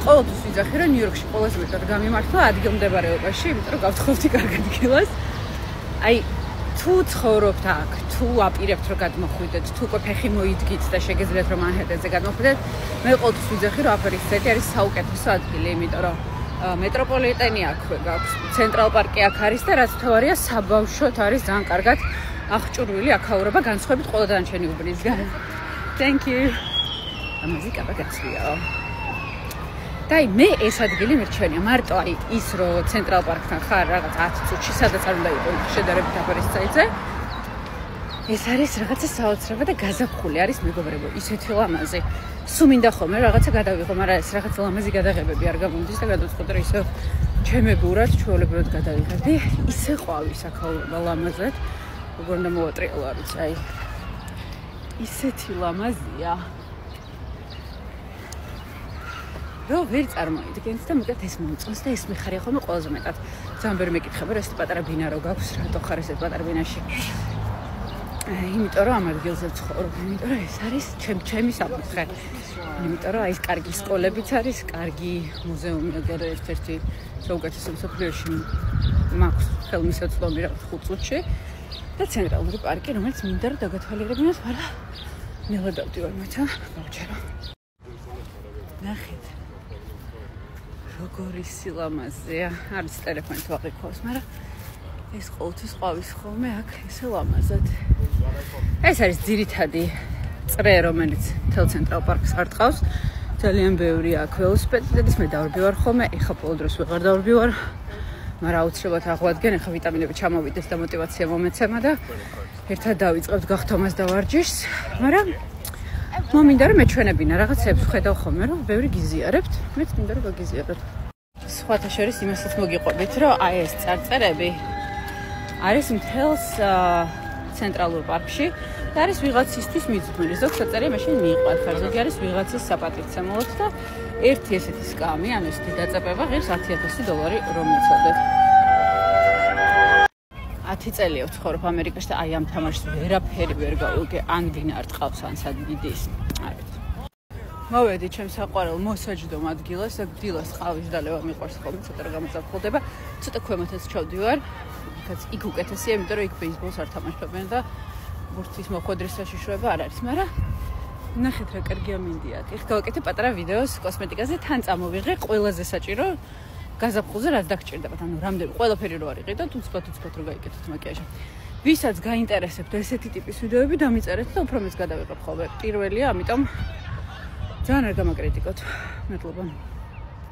ყოველთვის ვიძახი, რომ ნიუ-იორკში ყველაზე მეტად გამიმართლა ადგილმდებარეობაში, იმიტომ რომ გავთხოვდი კარგ ადგილას. აი, თუ ცხოვრობთ აქ, თუ აპირებთ რომ გადმოხვიდეთ, თუ უკვე ფეხი მოიდგით და შეგეძლოთ რომ მანჰეტენზე გადმოხვიდეთ, მე ყოველთვის ვიძახი, რომ აფერისტეთი არის საუკეთესო ადგილი, იმიტომ რომ მეტროპოლიტენი აქვე გაქვს, ცენტრალ პარკი აქ არის და რაც თავარია, საბავშვოთ არის ძალიან კარგად აღჭურვილი აქაურობა განსხვავებით ყველა დანარჩენი უბნისგან. Thank you. ამაზე კაპაკაცია. და მე ეს ადგილი მირჩენია, მარტო აი ის რომ ცენტრალ პარკთან ხარ რაღაც 10 წუთში, სადაც არ უნდა იყო შედარებით აფერისტეცე. ეს არის რაღაცა საოცრება და გაზაფხული არის მეგობრებო, ისეთი ლამაზი. სულ მინდა ხოლმე რაღაცა გადავიღო, მაგრამ ეს რაღაც ლამაზი გადაღებები არ გამომდის და გადავწყვეტე რომ ისე ჩემებურად, ჩვეულებრივად გადავიღებდი. ისე ყვავის აქაურობა ლამაზად. როგორ უნდა მოვატრიალო, არ ვიცი, აი ისეთი ლამაზია. რო ვერ წარმოიდგენთ და მეტად ეს მომწონს და ეს მიხარია ხოლმე ყველაზე მეტად. ძალიან ვერ მეკითხება, რომ ეს პატარა ბინა რო გაქვს, რატო ხარ ეს პატარა ბინაში. იმიტომ რომ ამ ადგილზე ვცხოვრობ, იმიტომ რომ ეს არის ჩემი საფუძვე. იმიტომ რომ აი ეს კარგი სკოლებიც არის, კარგი მუზეუმი, აგერ ერთ-ერთი საუკეთესო მსოფლიოში მაქვს ხელმისაწვდომი რაღაც 5 წუთში და ცენტრალური პარკი, რომელიც მინდა რომ დაგათვალიერებინოთ, მაგრამ ნელა დავდივარ მეცა, გავჩერო. ნახეთ. როგორი სილამაზეა, არის ტელეფონით ვაყიქვავს, მაგრამ ეს ყოველთვის ყვავის ხოლმე აქ ესე ლამაზად. ეს არის ძირითადი წრე, რომელიც თელ ცენტრალ პარკს არტყავს. ძალიან ბევრი აქ ველოსიპედისტების, მე დავარბივარ ხოლმე, ეხა ყოველ დროს ვეღარ დავარბივარ. მაგრამ აუცილებლად აღვადგენ, ეხა ვიტამინები ჩამოვიდეს და მოტივაცია მომეცემა და ერთად დავიწყებთ გახთომას და ვარჯიშს, მაგრამ მომინდა რომ მეჩვენებინა რაღაცებს ვხედავ ხოლმე, რომ ბევრი გიზიარებთ, მეც მინდა რომ გაგიზიაროთ. სხვათა შორის იმასაც მოგიყვებით, რომ აი ეს წარწერები არის მთელს ცენტრალურ პარკში და არის ვიღაცისთვის მიძღვნილი. ზოგ საწერია მაშინ მიიყვათ, ზოგი არის ვიღაცის საპატივცემლოდ და ერთი ესეთი სკამი, ანუ ესეთი დაწებება ღირს $10,000 რომ მიცოდეთ. 10 წელია ვცხოვრობ ამერიკაში და აი ამ თამაშს ვერაფერი ვერ გავიგე, ან ვინ არ ტყავს, ან სად მიდის. მოვედი ჩემს საყვარელ მოსაჯდომ ადგილას, აქ დილას ყავის დალევა მიყვარს ხოლმე, ცოტა რა გამozapxolდება, ცოტა ქვემოთაც ჩავდივარ. იქაც იქ უკეთესია, იმიტომ რომ იქ ბეისბოლს არ თამაშობენ და ბურთის მოხვედრის საშიშროება არ არის, მაგრამ ნახეთ რა კარგია მინდია. ეხლა გავაკეთე პატარა ვიდეოს კოსმეტიკაზე, თან წამოვიღე ყველაზე საჭირო გაზაფხულზე რაც დაგჭირდებათ, ანუ რამდენი ყველაფერი რო არ იყიდოთ, უცბად რო გაიკეთოთ მაკიაჟი. ვისაც გაინტერესებთ ესეთი ტიპის ვიდეოები, დამიწერეთ და უფრო მეც გადავიღებ ხოლმე. პირველია, ამიტომ ძალიან არ გამაკრიტიკოთ. მადლობა.